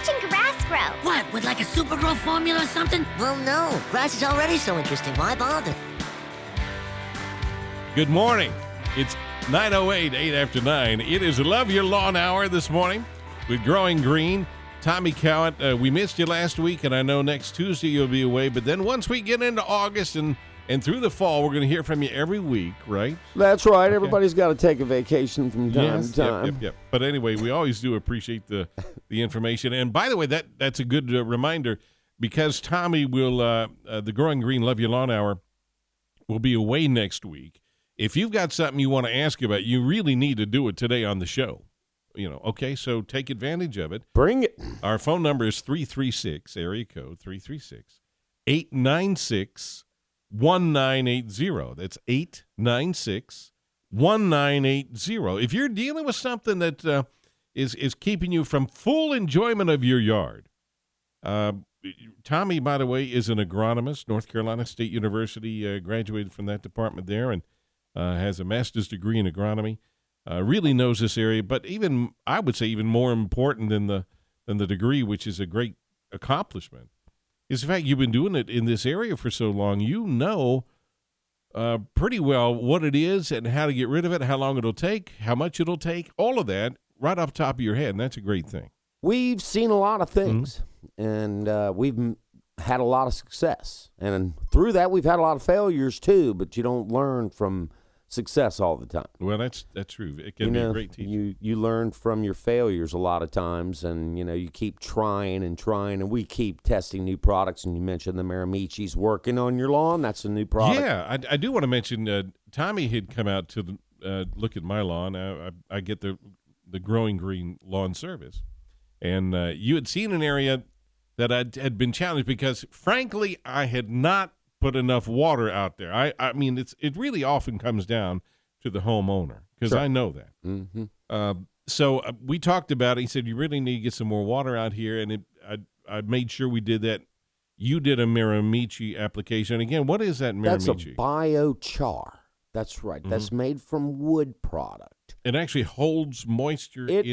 watching grass grow. What, with like a super growth formula or something? Well, no. Grass is already so interesting. Why bother? Good morning. It's 9:08, 8 after 9. It is Love Your Lawn Hour this morning with Growing Green. Tommy Cowett, we missed you last week, and I know next Tuesday you'll be away. But then once we get into August and through the fall, we're going to hear from you every week, right? That's right. Okay. Everybody's got to take a vacation from time to time. Yep. But anyway, we always do appreciate the information. And by the way, that's a good reminder, because Tommy will, the Growing Green Love Your Lawn Hour will be away next week. If you've got something you want to ask about, you really need to do it today on the show. Okay, so take advantage of it. Bring it. Our phone number is 336, area code 336-896-1980. That's 896-1980. If you're dealing with something that is keeping you from full enjoyment of your yard, Tommy, by the way, is an agronomist, North Carolina State University, graduated from that department there, and has a master's degree in agronomy. Really knows this area, but I would say even more important than the degree, which is a great accomplishment, is the fact you've been doing it in this area for so long. You know pretty well what it is and how to get rid of it, how long it'll take, how much it'll take, all of that right off the top of your head, and that's a great thing. We've seen a lot of things, and we've had a lot of success. And through that, we've had a lot of failures too, but you don't learn from success all the time. Well, that's true. It can be a great teacher. You learn from your failures a lot of times, and you keep trying, and we keep testing new products. And you mentioned the Miramichi's working on your lawn. That's a new product. Yeah, I do want to mention Tommy had come out to look at my lawn. I get the Growing Green lawn service, and you had seen an area that had been challenged because, frankly, I had not put enough water out there. I mean, it really often comes down to the homeowner, because I know that. Mm-hmm. So we talked about it. He said, you really need to get some more water out here, and I made sure we did that. You did a Miramichi application. Again, what is that Miramichi? That's a biochar. That's right. Mm-hmm. That's made from wood product. It actually holds moisture. It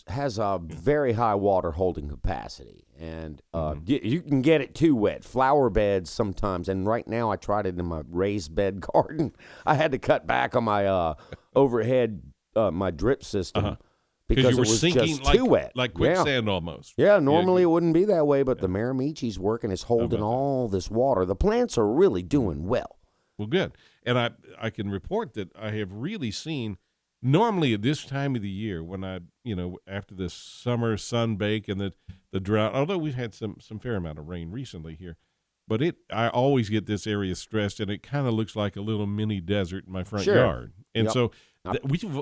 has a very high water holding capacity, and you can get it too wet. Flower beds sometimes, and right now I tried it in my raised bed garden. I had to cut back on my overhead, my drip system because it was just too wet. Like quicksand almost. Yeah, normally it wouldn't be that way, but the Miramichi's working. It's holding all this water. The plants are really doing well. Well, good. And I can report that I have really seen, normally at this time of the year, when after the summer sunbake and the drought, although we've had some fair amount of rain recently here, but I always get this area stressed, and it kind of looks like a little mini desert in my front yard. And so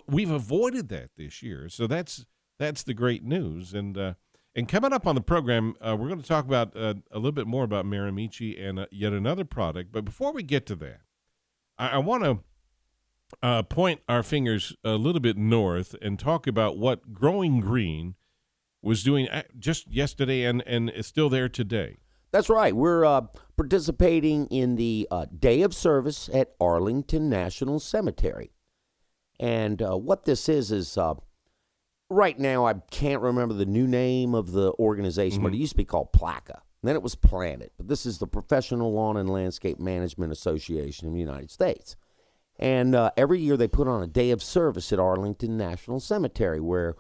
we've avoided that this year. So that's the great news. And coming up on the program, we're going to talk about a little bit more about Miramichi and yet another product. But before we get to that, I want to point our fingers a little bit north and talk about what Growing Green was doing just yesterday and is still there today. That's right. We're participating in the Day of Service at Arlington National Cemetery. And what this is right now I can't remember the new name of the organization, but it used to be called PLACA. Then it was Planet. But this is the Professional Lawn and Landscape Management Association of the United States. And every year they put on a day of service at Arlington National Cemetery, where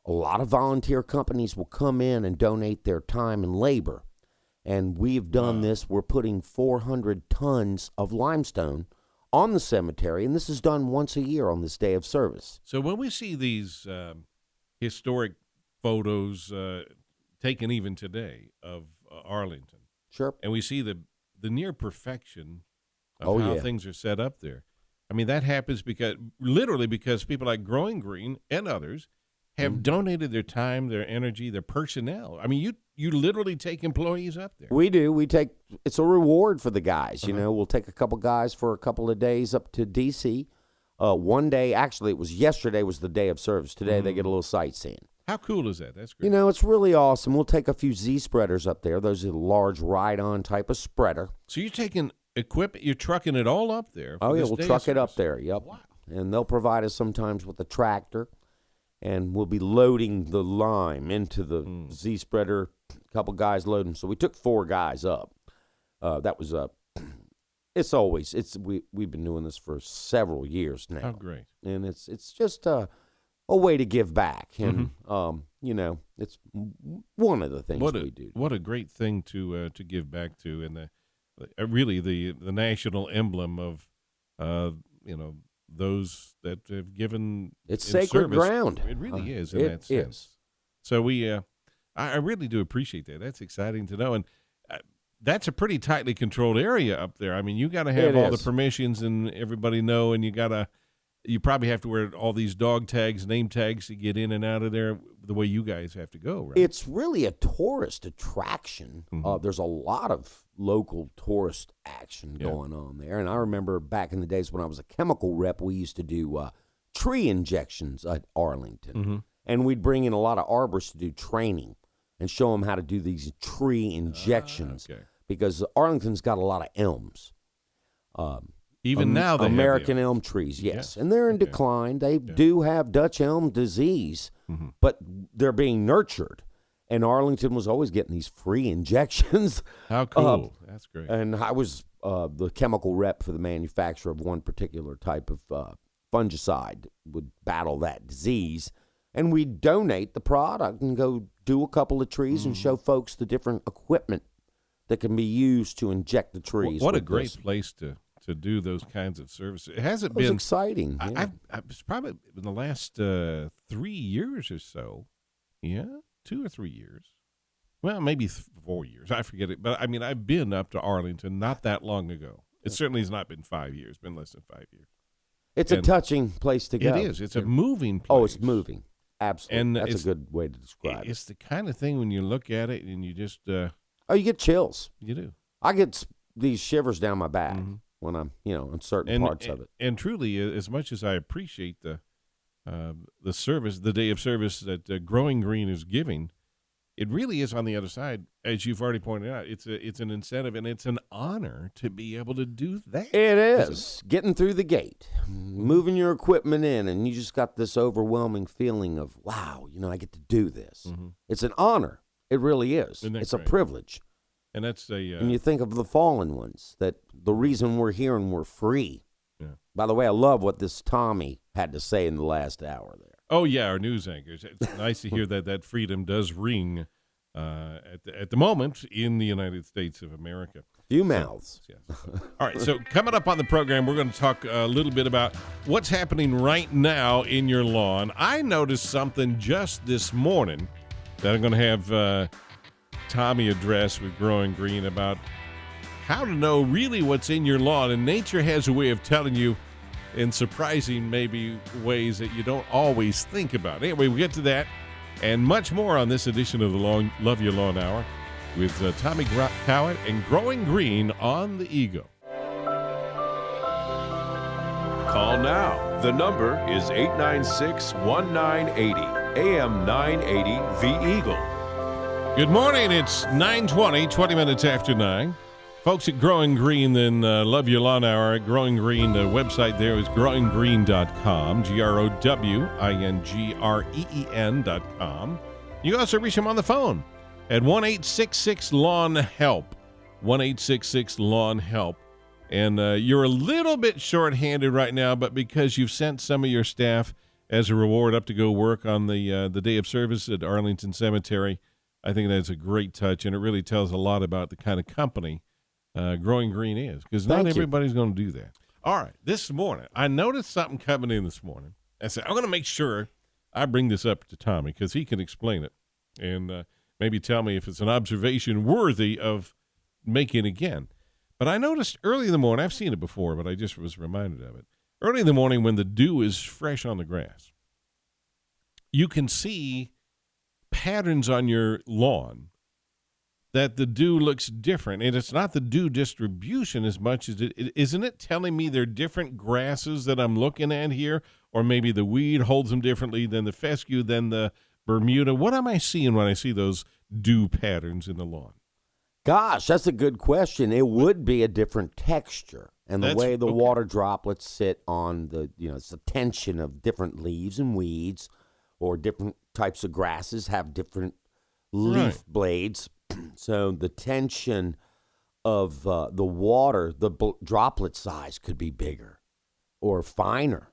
a lot of volunteer companies will come in and donate their time and labor. And we've done this. We're putting 400 tons of limestone on the cemetery, and this is done once a year on this day of service. So when we see these historic photos taken even today of Arlington, sure, and we see the near perfection of how things are set up there, I mean, that happens because people like Growing Green and others have donated their time, their energy, their personnel. I mean, you literally take employees up there. We do. It's a reward for the guys. We'll take a couple guys for a couple of days up to D.C. One day, actually, it was yesterday was the day of service. Today they get a little sightseeing. How cool is that? That's great. It's really awesome. We'll take a few Z-spreaders up there. Those are large ride-on type of spreader. So you're taking equipment, you're trucking it all up there. Oh, yeah, we'll truck it up there, yep. Wow. And they'll provide us sometimes with a tractor. and we'll be loading the lime into the Z spreader. A couple guys loading. So we took 4 guys up. That was we've been doing this for several years now. Oh, great. And it's just a way to give back. And, it's one of the things we do. What a great thing to give back to. And really the national emblem of, those that have given. It's sacred service. ground. It really is in that sense. Is. So I really do appreciate that. That's exciting to know. And that's a pretty tightly controlled area up there. I mean, you got to have all the permissions and everybody know, and you probably have to wear all these dog tags, name tags to get in and out of there the way you guys have to go, right? It's really a tourist attraction. There's a lot of local tourist action going on there. And I remember back in the days when I was a chemical rep, we used to do tree injections at Arlington. And we'd bring in a lot of arborists to do training and show them how to do these tree injections because Arlington's got a lot of elms. Even now, they American elm trees, yes. And they're in decline. They do have Dutch elm disease, but they're being nurtured. And Arlington was always getting these free injections. How cool. That's great. And I was the chemical rep for the manufacturer of one particular type of fungicide that would battle that disease. And we'd donate the product and go do a couple of trees and show folks the different equipment that can be used to inject the trees. What a great place to do those kinds of services. It hasn't been exciting. It's probably in the last 3 years or so. Yeah, 2 or 3 years. Well, maybe 4 years. I forget it. But, I mean, I've been up to Arlington not that long ago. It certainly has not been 5 years. It's been less than 5 years. It's a touching place to go. It is. It's a moving place. Oh, it's moving. Absolutely. And that's a good way to describe it. It's the kind of thing when you look at it and you just you get chills. You do. I get these shivers down my back when I'm, in certain parts of it. And truly, as much as I appreciate the service, the day of service that GrowinGreen is giving, it really is on the other side, as you've already pointed out. It's an incentive and it's an honor to be able to do that. It is. Getting through the gate, moving your equipment in, and you just got this overwhelming feeling of, wow, I get to do this. It's an honor. It really is. It's a privilege. And that's and you think of the fallen ones, that the reason we're here and we're free. Yeah. By the way, I love what this Tommy had to say in the last hour there. Oh, yeah, our news anchors. It's nice to hear that freedom does ring at the moment in the United States of America. Few mouths. Yes. All right, so coming up on the program, we're going to talk a little bit about what's happening right now in your lawn. I noticed something just this morning that I'm going to have Tommy address with GrowinGreen about how to know really what's in your lawn. And nature has a way of telling you in surprising maybe ways that you don't always think about. Anyway, we'll get to that and much more on this edition of the Love Your Lawn Hour with Tommy Cowett and GrowinGreen on the Eagle. Call now. The number is 896-1980, AM 980, The Eagle. Good morning. It's 9:20, 20 minutes after 9. Folks at GrowinGreen, then Love Your Lawn Hour. GrowinGreen, the website there is growingreen.com, GrowinGreen.com. You can also reach them on the phone at 1-866-LAWN-HELP, 1-866-LAWN-HELP. And you're a little bit short-handed right now, but because you've sent some of your staff as a reward up to go work on the day of service at Arlington Cemetery, I think that's a great touch, and it really tells a lot about the kind of company GrowinGreen is, because not everybody's going to do that. All right, this morning, I noticed something coming in this morning. I said, I'm going to make sure I bring this up to Tommy, because he can explain it, and maybe tell me if it's an observation worthy of making again. But I noticed early in the morning, I've seen it before, but I just was reminded of it. Early in the morning when the dew is fresh on the grass, you can see patterns on your lawn that the dew looks different. And it's not the dew distribution as much as isn't it telling me they're different grasses that I'm looking at here? Or maybe the weed holds them differently than the fescue, than the Bermuda. What am I seeing when I see those dew patterns in the lawn? Gosh, that's a good question. It would be a different texture. And the way the water droplets sit on the, it's the tension of different leaves and weeds or different types of grasses have different leaf blades. So the tension of the water, the droplet size could be bigger or finer,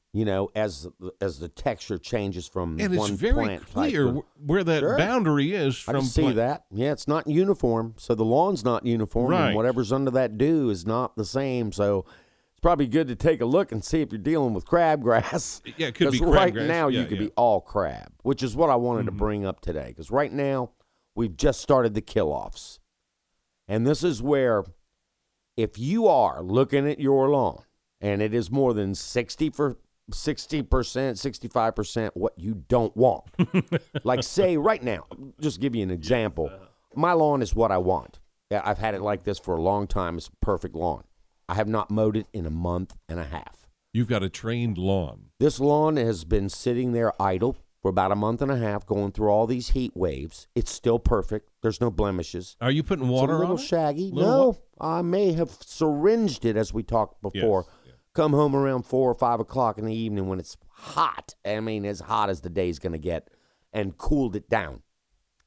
as the texture changes from and one it's very plant clear type where that boundary is I from. can see that. Yeah, it's not uniform. So the lawn's not uniform, Right. and whatever's under that dew is not the same. So it's probably good to take a look and see if you're dealing with crabgrass. Yeah, it could be 'Cause crabgrass. right now Yeah, you could yeah. be all crab, which is what I wanted to bring up today. Because right now we've just started the kill-offs. And this is where if you are looking at your lawn and it is more than 60%, 65% what you don't want. Like say right now, just give you an example. My lawn is what I want. Yeah, I've had it like this for a long time. It's a perfect lawn. I have not mowed it in a month and a half. You've got a trained lawn. This lawn has been sitting there idle for about a month and a half, going through all these heat waves. It's still perfect. There's no blemishes. Are you putting It's water a little on it? shaggy. Little No, I may have syringed it as we talked before. Yes, yeah. Come home around 4 or 5 o'clock in the evening when it's hot. I mean, as hot as the day's going to get, and cooled it down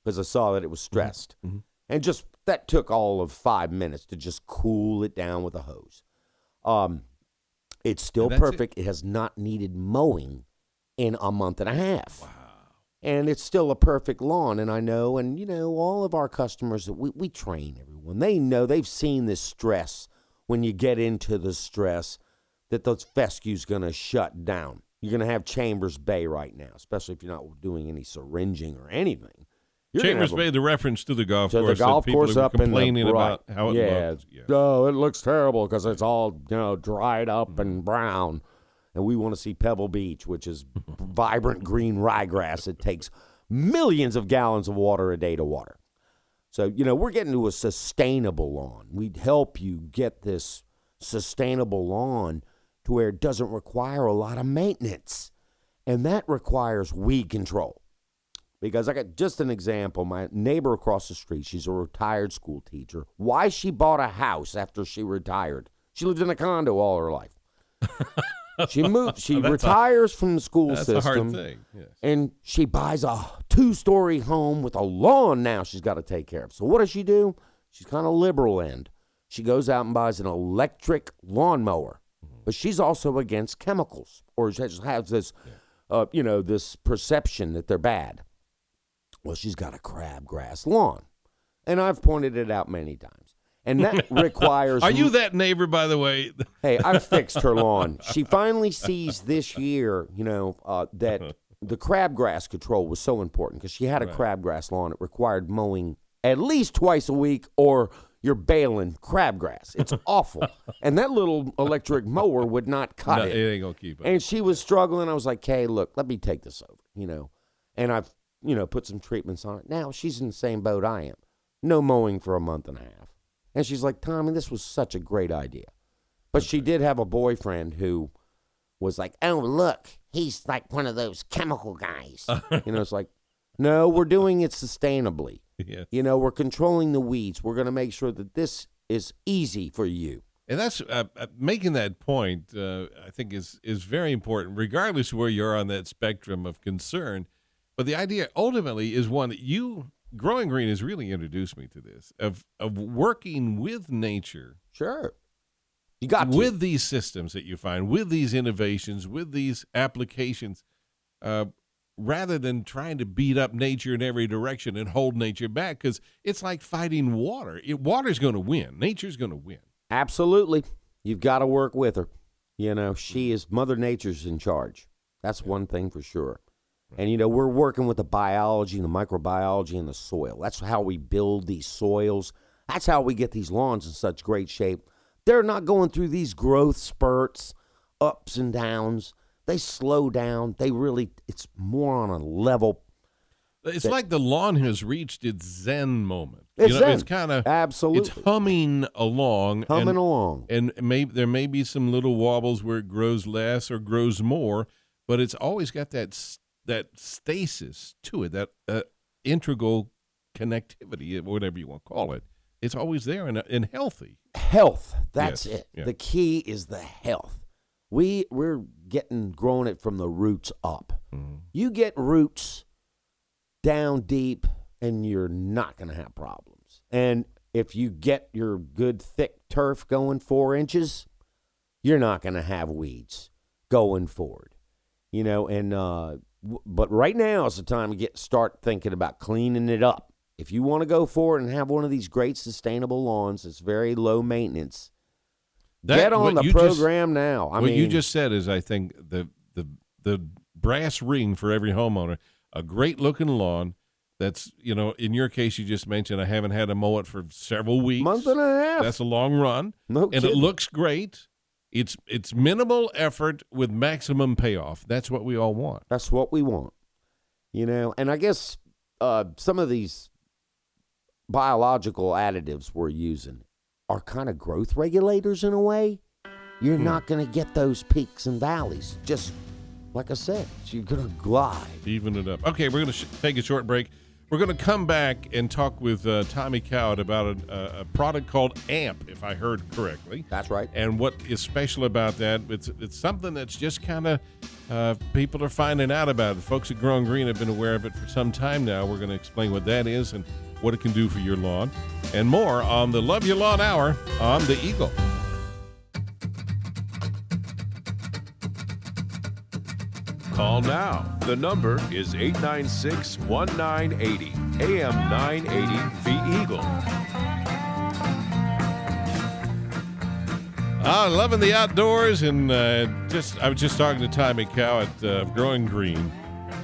because I saw that it was stressed. Mm-hmm. And just that took all of 5 minutes to just cool it down with a hose. It's still And that's perfect. It has not needed mowing in a month and a half. Wow. And it's still a perfect lawn. And I know, and all of our customers, we train everyone. They know, they've seen this stress. When you get into the stress, that those fescue's going to shut down. You're going to have Chambers Bay right now, especially if you're not doing any syringing or anything. You're gonna Chambers have a- Bay, the reference to the golf So course. the golf that people course were up in the complaining about right. how it yeah, looked. Yeah. Oh, it looks terrible because it's all dried up and brown, and we want to see Pebble Beach, which is vibrant green ryegrass. It takes millions of gallons of water a day to water. So we're getting to a sustainable lawn. We'd help you get this sustainable lawn to where it doesn't require a lot of maintenance, and that requires weed control. Because I got just an example. My neighbor across the street, she's a retired school teacher. Why she bought a house after she retired? She lived in a condo all her life. She moved. She retires from the school That's system. a hard thing. Yes. And she buys a 2-story home with a lawn now she's got to take care of. So what does she do? She's kind of liberal end. She goes out and buys an electric lawnmower. But she's also against chemicals, or she just has this, this perception that they're bad. Well, she's got a crabgrass lawn, and I've pointed it out many times. And that requires... Are you that neighbor, by the way? Hey, I've fixed her lawn. She finally sees this year, that the crabgrass control was so important because she had a crabgrass lawn. It required mowing at least twice a week, or you're baling crabgrass. It's awful. And that little electric mower would not cut No, it. it ain't gonna keep it. And she was struggling. I was like, "Hey, look, let me take this over," And I've, put some treatments on it. Now she's in the same boat I am. No mowing for a month and a half. And she's like, "Tommy, this was such a great idea." But she did have a boyfriend who was like, "Oh, look, he's like one of those chemical guys." It's like, no, we're doing it sustainably. Yes. We're controlling the weeds. We're going to make sure that this is easy for you. And that's making that point. I think is very important, regardless of where you are on that spectrum of concern. But the idea ultimately is one that Growing Green has really introduced me to this of working with nature. Sure. You got to. With these systems that you find, with these innovations, with these applications, rather than trying to beat up nature in every direction and hold nature back, because it's like fighting water. Water's going to win. Nature's going to win. Absolutely. You've got to work with her. She is Mother Nature's in charge. That's one thing for sure. And, we're working with the biology and the microbiology and the soil. That's how we build these soils. That's how we get these lawns in such great shape. They're not going through these growth spurts, ups and downs. They slow down. It's more on a level. It's like the lawn has reached its zen moment. It's zen. It's kind of Absolutely. It's humming along. And there may be some little wobbles where it grows less or grows more, but it's always got that stasis to it, that integral connectivity, whatever you want to call it. It's always there and healthy. Health. That's Yes, it. yeah. The key is the health. We're growing it from the roots up. You get roots down deep, and you're not going to have problems. And if you get your good thick turf going 4 inches, you're not going to have weeds going forward. But right now is the time to start thinking about cleaning it up. If you want to go forward and have one of these great sustainable lawns that's very low maintenance, get on the program now. What you just said is, I think, the brass ring for every homeowner. A great-looking lawn that's, in your case, you just mentioned, I haven't had to mow it for several weeks. Month and a half. That's a long run. No kidding. It looks great. It's minimal effort with maximum payoff. That's what we all want. That's what we want. And I guess some of these biological additives we're using are kind of growth regulators in a way. You're not going to get those peaks and valleys. Just like I said, you're going to glide. Even it up. Okay, we're going to take a short break. We're going to come back and talk with Tommy Cowett about a product called AMP, if I heard correctly. That's right. And what is special about that, it's something that's just kind of, people are finding out about it. The folks at GrowinGreen have been aware of it for some time now. We're going to explain what that is and what it can do for your lawn. And more on the Love Your Lawn Hour on the Eagle. Call now. The number is 896-1980, AM 980, The Eagle. Loving the outdoors, and I was just talking to Tommy Cowett of GrowinGreen,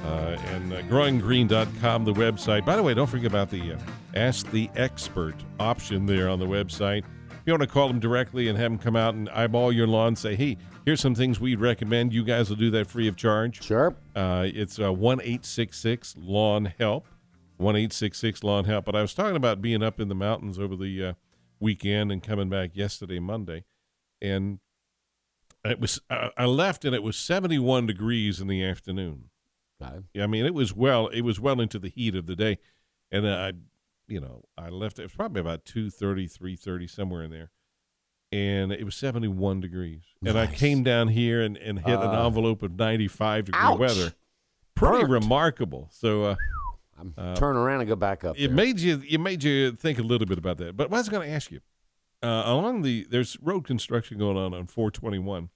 and GrowinGreen.com, the website. By the way, don't forget about the Ask the Expert option there on the website. If you want to call them directly and have them come out and eyeball your lawn, say, hey, here's some things we'd recommend. You guys will do that free of charge. Sure. It's 1-866-LAWN-HELP, 1-866-LAWN-HELP. But I was talking about being up in the mountains over the weekend and coming back yesterday, Monday. And I left, and it was 71 degrees in the afternoon. Okay. I mean, it was well into the heat of the day. And I left, it was probably about 2:30, 3:30, somewhere in there. And it was 71 degrees. Nice. And I came down here and hit an envelope of 95-degree ouch. weather. Pretty Burnt. remarkable. So I'm turn around and go back up. it made you think a little bit about that. But what I was going to ask you, there's road construction going on 421.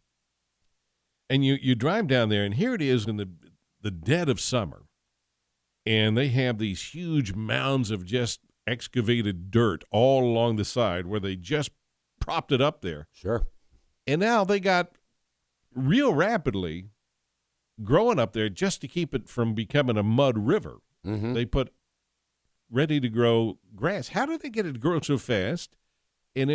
And you drive down there, and here it is in the dead of summer. And they have these huge mounds of just excavated dirt all along the side where they just propped it up there. Sure. And now they got real rapidly growing up there just to keep it from becoming a mud river. Mm-hmm. They put ready to grow grass. How do they get it to grow so fast? And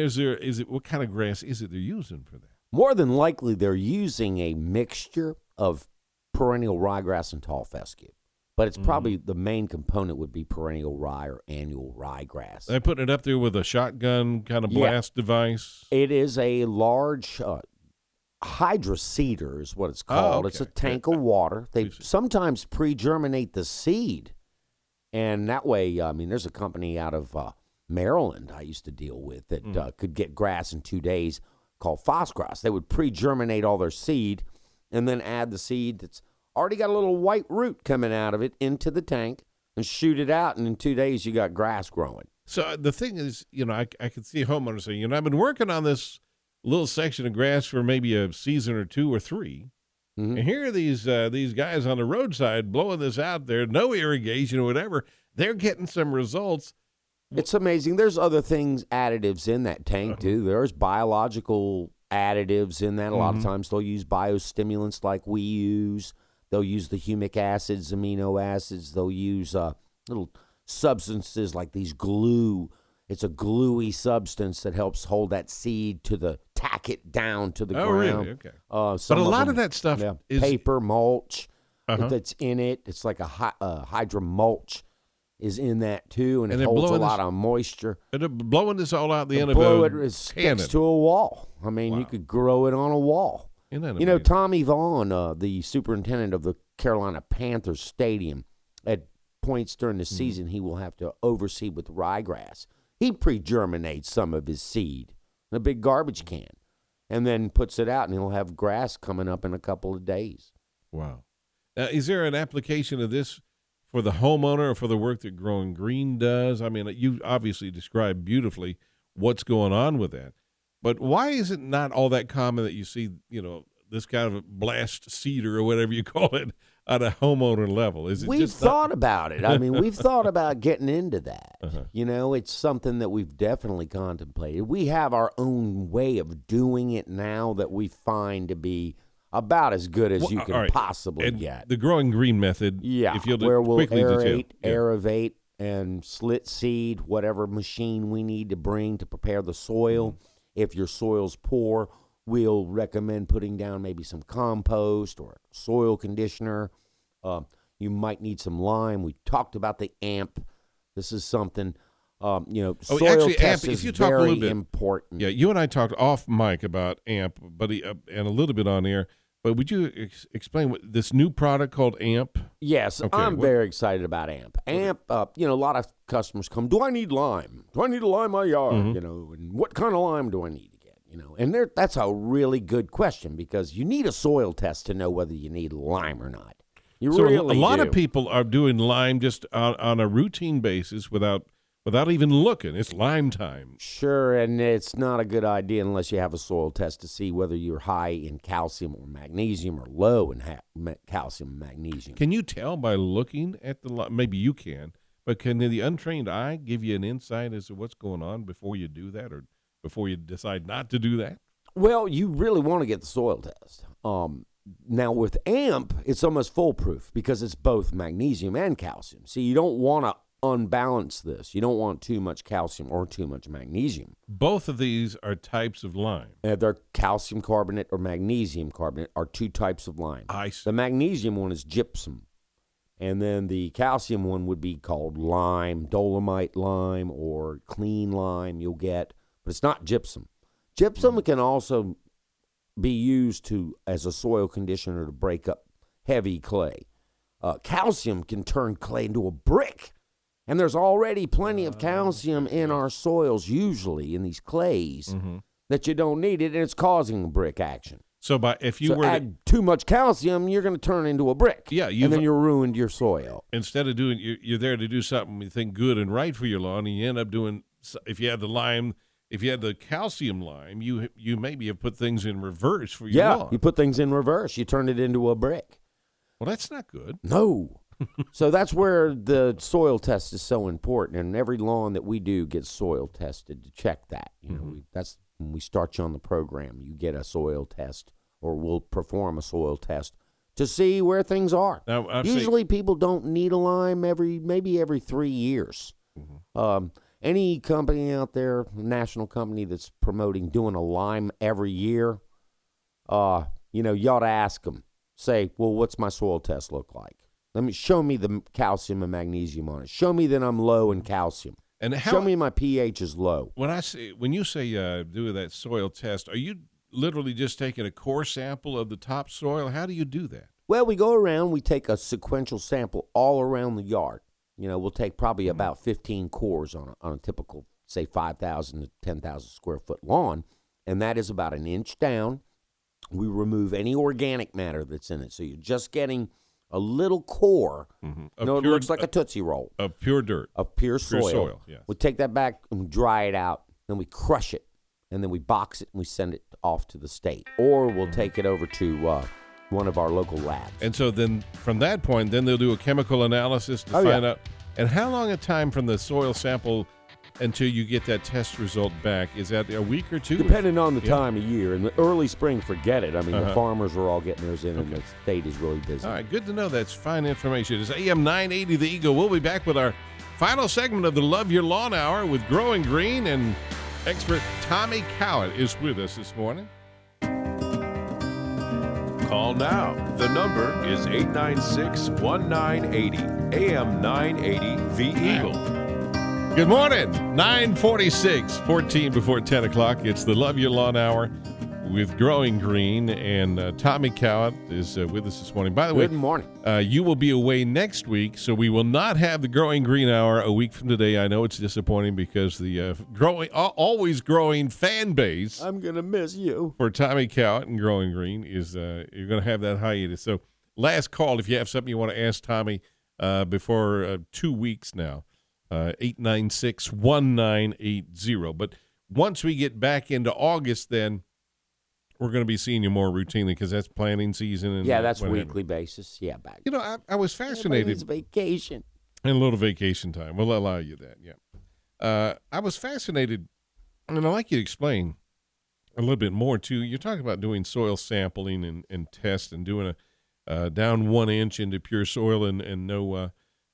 what kind of grass is it they're using for that? More than likely, they're using a mixture of perennial ryegrass and tall fescue. But it's probably the main component would be perennial rye or annual ryegrass. They're putting it up there with a shotgun kind of blast device. It is a large hydroseeder is what it's called. Oh, okay. It's a tank of water. They sometimes pre-germinate the seed. And that way, there's a company out of Maryland I used to deal with that could get grass in 2 days called Phosgrass. They would pre-germinate all their seed and then add the seed that's already got a little white root coming out of it into the tank and shoot it out, and in 2 days you got grass growing. So the thing is, I could see homeowners saying, I've been working on this little section of grass for maybe a season or 2 or 3, and here are these guys on the roadside blowing this out there, no irrigation or whatever. They're getting some results. It's amazing. There's other things, additives in that tank too. There's biological additives in that. A lot of times they'll use biostimulants like we use. They'll use the humic acids, amino acids. They'll use little substances like these glue. It's a gluey substance that helps hold that seed tack it down to the ground. Really? Okay. But a lot of that stuff is paper mulch that's in it. It's like a hydro mulch is in that too, and it holds a lot of moisture. And they're blowing this all out the end of it sticks to a wall. I mean, you could grow it on a wall. Tommy Vaughn, the superintendent of the Carolina Panthers Stadium, at points during the season, he will have to oversee with ryegrass. He pre-germinates some of his seed in a big garbage can and then puts it out, and he'll have grass coming up in a couple of days. Wow. Is there an application of this for the homeowner or for the work that Growing Green does? I mean, you obviously described beautifully what's going on with that. But why is it not all that common that you see, this kind of a blast cedar or whatever you call it at a homeowner level? Is it We've just thought about it. I mean, we've thought about getting into that. Uh-huh. It's something that we've definitely contemplated. We have our own way of doing it now that we find to be about as good as you can all right. possibly And get. the Growing Green method, Yeah, if you'll where we'll quickly aerate, detail. aerovate, and slit seed whatever machine we need to bring to prepare the soil. If your soil's poor, we'll recommend putting down maybe some compost or soil conditioner. You might need some lime. We talked about the AMP. This is something, soil actually, test AMP, is if you talk a very little bit- important. Yeah, you and I talked off mic about AMP, buddy, and a little bit on air. But would you explain what this new product called AMP? Yes, Okay, I'm very excited about AMP. AMP, a lot of customers come, do I need lime? Do I need to lime my yard? And what kind of lime do I need to get? And that's a really good question because you need a soil test to know whether you need lime or not. You So really a lot do. of people are doing lime just on a routine basis without even looking. It's lime time. Sure, and it's not a good idea unless you have a soil test to see whether you're high in calcium or magnesium or low in calcium and magnesium. Can you tell by looking at the lime? Maybe you can, but can the untrained eye give you an insight as to what's going on before you do that or before you decide not to do that? Well, you really want to get the soil test. Now, with AMP, it's almost foolproof because it's both magnesium and calcium. See, you don't want to unbalance this. You don't want too much calcium or too much magnesium. Both of these are types of lime. They're calcium carbonate or magnesium carbonate are two types of lime. I see. The magnesium one is gypsum, and then the calcium one would be called lime, dolomite lime, or clean lime you'll get, but it's not gypsum. Gypsum can also be used as a soil conditioner to break up heavy clay. Calcium can turn clay into a brick. And there's already plenty of calcium in our soils, usually in these clays, that you don't need it, and it's causing brick action. So if you were add too much calcium, you're going to turn into a brick. Yeah, and then you're ruined your soil. instead of doing, you're there to do something you think good and right for your lawn, and you end up doing. If you had the lime, if you had the calcium lime, you maybe have put things in reverse for your lawn. You put things in reverse. You turn it into a brick. Well, that's not good. No. So that's where the soil test is so important, and every lawn that we do gets soil tested to check that. That's when we start you on the program. You get a soil test, or we'll perform a soil test to see where things are. Now, Usually, people don't need a lime maybe every 3 years. Any company out there, national company that's promoting doing a lime every year, you ought to ask them. Say, well, what's my soil test look like? Show me the calcium and magnesium on it. Show me that I'm low in calcium. And show me my pH is low. When you say do that soil test, are you literally just taking a core sample of the topsoil? How do you do that? Well, we go around. We take a sequential sample all around the yard. We'll take probably about 15 cores on a typical, say, 5,000 to 10,000 square foot lawn, and that is about an inch down. We remove any organic matter that's in it, so you're just getting a little core. It looks like a Tootsie Roll. Of pure dirt. Of pure soil. Yes. We take that back and dry it out. Then we crush it. And then we box it and we send it off to the state. Or we'll take it over to one of our local labs. And so then from that point, then they'll do a chemical analysis to find out. And how long a time from the soil sample until you get that test result back? Is that a week or two? Depending on the time of year. In the early spring, forget it. I mean, the farmers are all getting theirs in, and the state is really busy. All right, good to know. That's fine information. It's AM 980 The Eagle. We'll be back with our final segment of the Love Your Lawn Hour with Growing Green, and expert Tommy Cowett is with us this morning. Call now. The number is 896-1980. AM 980 The Eagle. Good morning. 9:46, 14 before 10 o'clock. It's the Love Your Lawn Hour with Growing Green, and Tommy Cowett is with us this morning. By the way, good morning. You will be away next week, so we will not have the Growing Green Hour a week from today. I know it's disappointing because the always growing fan base. I'm going to miss you. For Tommy Cowett and Growing Green is you're going to have that hiatus. So last call if you have something you want to ask Tommy before 2 weeks now. 896-1980. But once we get back into August, then we're going to be seeing you more routinely because that's planting season. And that's whatever. weekly basis. Yeah, back. You know, I was fascinated. It's vacation. And a little vacation time. We'll allow you that, yeah. I was fascinated, and I'd like you to explain a little bit more, too. You're talking about doing soil sampling and tests and doing a down 1 inch into pure soil and no,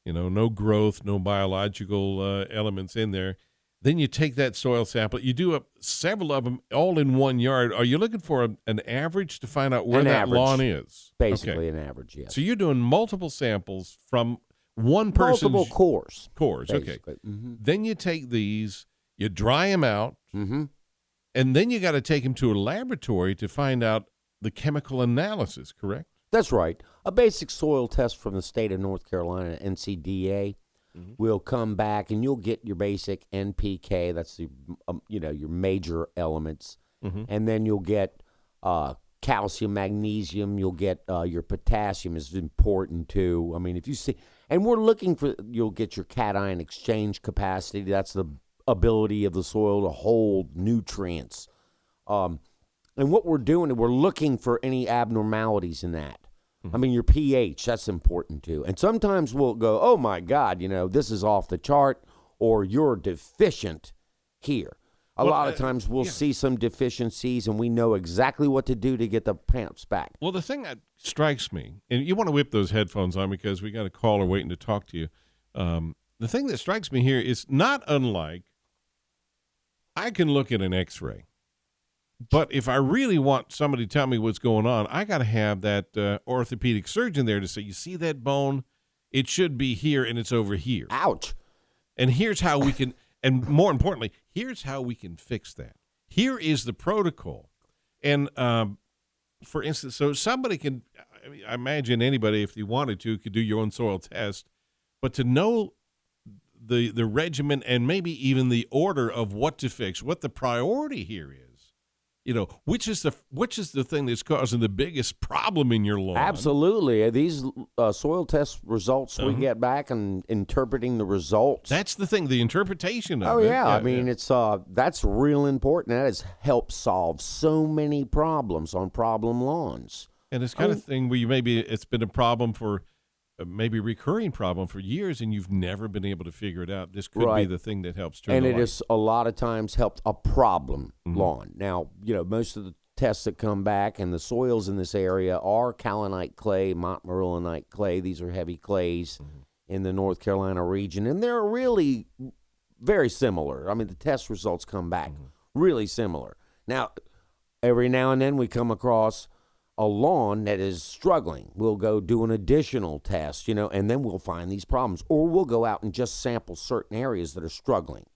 no growth, no biological elements in there. Then you take that soil sample. You do several of them all in 1 yard. Are you looking for an average to find out where that lawn is? Basically an average, yes. So you're doing multiple samples from one person's multiple cores. Okay. Mm-hmm. Then you take these, you dry them out, mm-hmm. and then you got to take them to a laboratory to find out the chemical analysis, correct? That's right. A basic soil test from the state of North Carolina, NCDA, will come back, and you'll get your basic NPK. That's the your major elements, and then you'll get calcium, magnesium. You'll get your potassium is important too. I mean, if you see, and we're looking for, you'll get your cation exchange capacity. That's the ability of the soil to hold nutrients. And what we're doing, we're looking for any abnormalities in that. I mean, your pH, that's important too. And sometimes we'll go, oh my God, this is off the chart, or you're deficient here. A lot of times we'll see some deficiencies, and we know exactly what to do to get the plants back. Well, the thing that strikes me, and you want to whip those headphones on because we got a caller waiting to talk to you. The thing that strikes me here is not unlike, I can look at an X-ray. But if I really want somebody to tell me what's going on, I got to have that orthopedic surgeon there to say, you see that bone? It should be here, and it's over here. Ouch. And here's how we can, and more importantly, here's how we can fix that. Here is the protocol. And for instance, so somebody can, I imagine anybody, if you wanted to, could do your own soil test, but to know the regimen and maybe even the order of what to fix, what the priority here is. Which is the thing that's causing the biggest problem in your lawn? Absolutely. These soil test results we get back and interpreting the results. That's the thing, the interpretation of it. Oh, yeah. I mean, it's that's real important. That has helped solve so many problems on problem lawns. And it's kind of thing where it's been a problem for maybe recurring problem for years, and you've never been able to figure it out. This could be the thing that helps turn the light. Has a lot of times helped a problem lawn. Now, most of the tests that come back and the soils in this area are kaolinite clay, montmorillonite clay. These are heavy clays in the North Carolina region, and they're really very similar. I mean, the test results come back really similar. Now, every now and then we come across a lawn that is struggling. We'll go do an additional test, and then we'll find these problems. Or we'll go out and just sample certain areas that are struggling.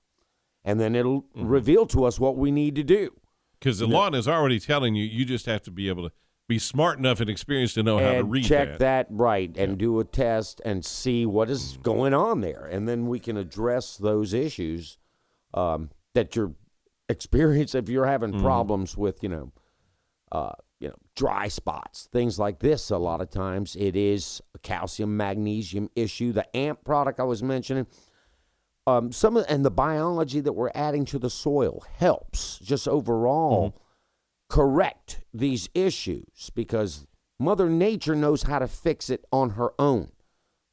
And then it'll reveal to us what we need to do. Because the lawn is already telling you, you just have to be able to be smart enough and experienced to know how to read check that right, and do a test and see what is going on there. And then we can address those issues that you're experiencing if you're having problems with, dry spots, things like this. A lot of times it is a calcium magnesium issue. The AMP product I was mentioning, and the biology that we're adding to the soil helps just overall correct these issues, because Mother Nature knows how to fix it on her own.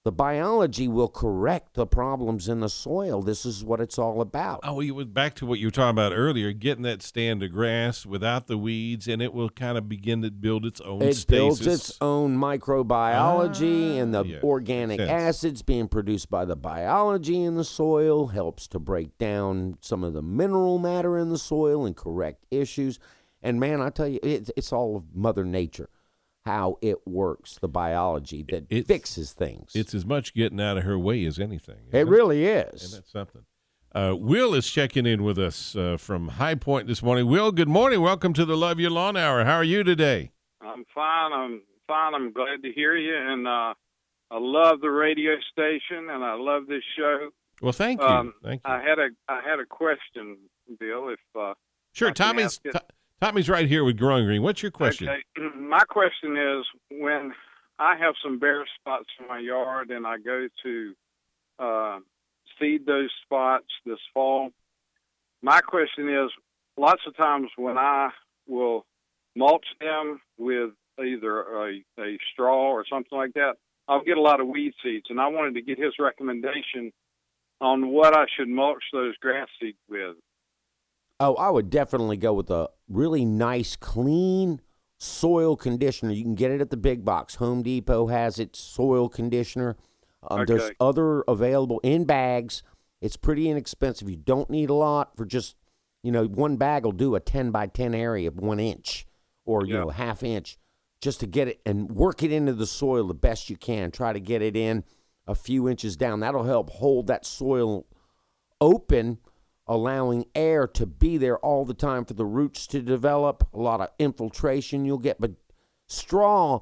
The biology will correct the problems in the soil. This is what it's all about. Oh, you went back to what you were talking about earlier, getting that stand of grass without the weeds, and it will kind of begin to build its own stasis. It builds its own microbiology, and the organic acids being produced by the biology in the soil helps to break down some of the mineral matter in the soil and correct issues. And, man, I tell you, it's all of Mother Nature. How it works, the biology that fixes things. It's as much getting out of her way as anything. It really is. And that's something. Will is checking in with us from High Point this morning. Will, good morning. Welcome to the Love Your Lawn Hour. How are you today? I'm fine. I'm glad to hear you, and I love the radio station, and I love this show. Well, thank you. Thank you. I had a question, Bill. If sure, Tommy's right here with GrowinGreen. What's your question? Okay. My question is, when I have some bare spots in my yard, and I go to seed those spots this fall. My question is, lots of times when I will mulch them with either a straw or something like that, I'll get a lot of weed seeds, and I wanted to get his recommendation on what I should mulch those grass seeds with. Oh, I would definitely go with a really nice, clean soil conditioner. You can get it at the big box. Home Depot has its soil conditioner. There's other available in bags. It's pretty inexpensive. You don't need a lot for just, one bag will do a 10 by 10 area, 1 inch or, half inch, just to get it and work it into the soil the best you can. Try to get it in a few inches down. That'll help hold that soil open, allowing air to be there all the time for the roots to develop. A lot of infiltration you'll get. But straw,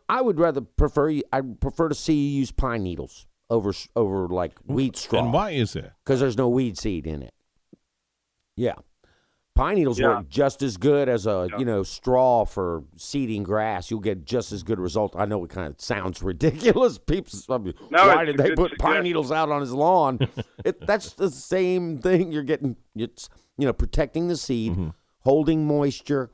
I would prefer to see you use pine needles over like wheat straw. And why is that? Because there's no weed seed in it. Yeah. Pine needles work just as good as a straw for seeding grass. You'll get just as good a result. I know it kind of sounds ridiculous. People, why did they put pine needles out on his lawn? That's the same thing. You're getting, it's protecting the seed, holding moisture.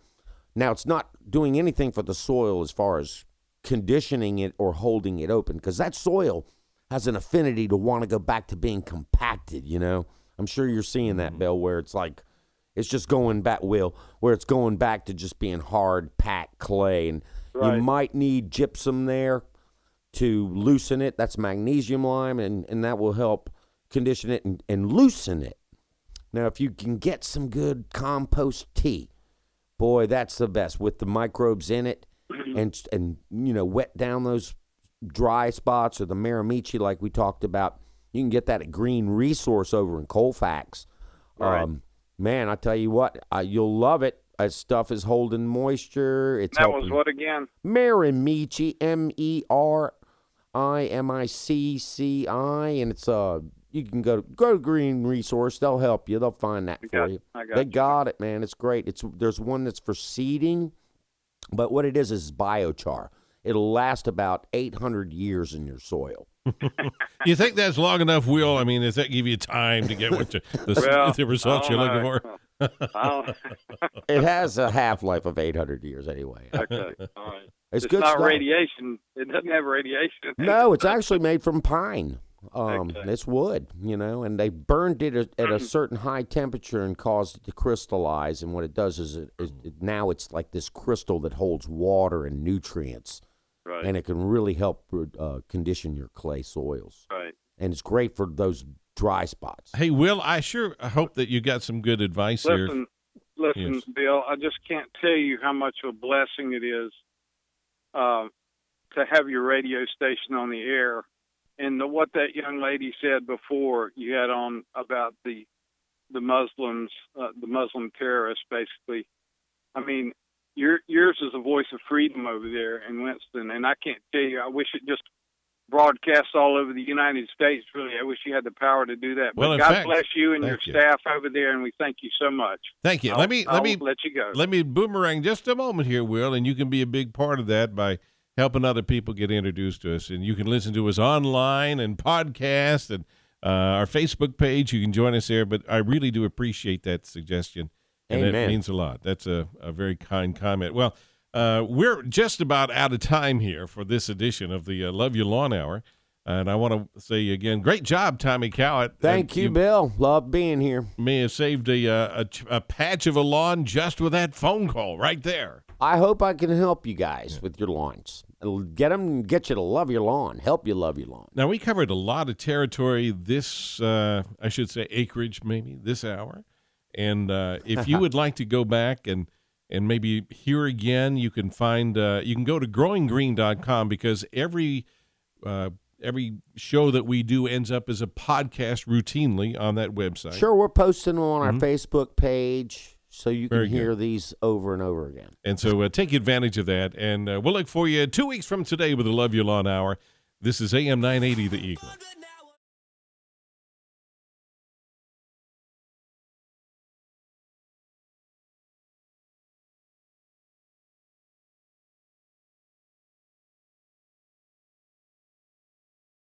Now it's not doing anything for the soil as far as conditioning it or holding it open, because that soil has an affinity to want to go back to being compacted. I'm sure you're seeing that, Bill, where it's like. It's just going back, where it's going back to just being hard, packed clay. And you might need gypsum there to loosen it. That's magnesium lime, and that will help condition it and loosen it. Now, if you can get some good compost tea, boy, that's the best with the microbes in it and wet down those dry spots or the Miramichi like we talked about. You can get that at Green Resource over in Colfax. Right. Man, I tell you what, you'll love it. Stuff is holding moisture. That was what again? Miramichi, MERIMICCI, and it's you can go to Green Resource. They'll help you. They'll find that for you. They got it, man. It's great. There's one that's for seeding, but what it is biochar. It'll last about 800 years in your soil. You think that's long enough, Will? I mean, does that give you time to get the results you're looking for? It has a half-life of 800 years anyway. Okay, all right. It's good not stuff. Radiation. It doesn't have radiation. No, it's actually made from pine. It's wood, and they burned it at a certain high temperature and caused it to crystallize. And what it does is now it's like this crystal that holds water and nutrients. Right. And it can really help condition your clay soils. Right. And it's great for those dry spots. Hey, Will, I hope that you got some good advice here. Listen, yes. Bill, I just can't tell you how much of a blessing it is to have your radio station on the air. And what that young lady said before you had on about the Muslims, the Muslim terrorists, basically. I mean, yours is a voice of freedom over there in Winston, and I can't tell you, I wish it just broadcast all over the United States, really. I wish you had the power to do that. Well, but God bless you and your staff over there, and we thank you so much. Thank you. Let me let you go. Let me boomerang just a moment here, Will, and you can be a big part of that by helping other people get introduced to us. And you can listen to us online and podcast and our Facebook page. You can join us there, but I really do appreciate that suggestion. And Amen. That means a lot. That's a very kind comment. Well, we're just about out of time here for this edition of the Love Your Lawn Hour. And I want to say again, great job, Tommy Cowett. Thank you, Bill. Love being here. May have saved a patch of a lawn just with that phone call right there. I hope I can help you guys with your lawns. Get you to love your lawn. Help you love your lawn. Now, we covered a lot of territory this, I should say acreage maybe, this hour. And if you would like to go back and maybe hear again, you can find you can go to GrowinGreen.com because every show that we do ends up as a podcast routinely on that website. Sure, we're posting them on our Facebook page so you can hear these over and over again. And so take advantage of that. And we'll look for you 2 weeks from today with the Love Your Lawn Hour. This is AM 980, The Eagle.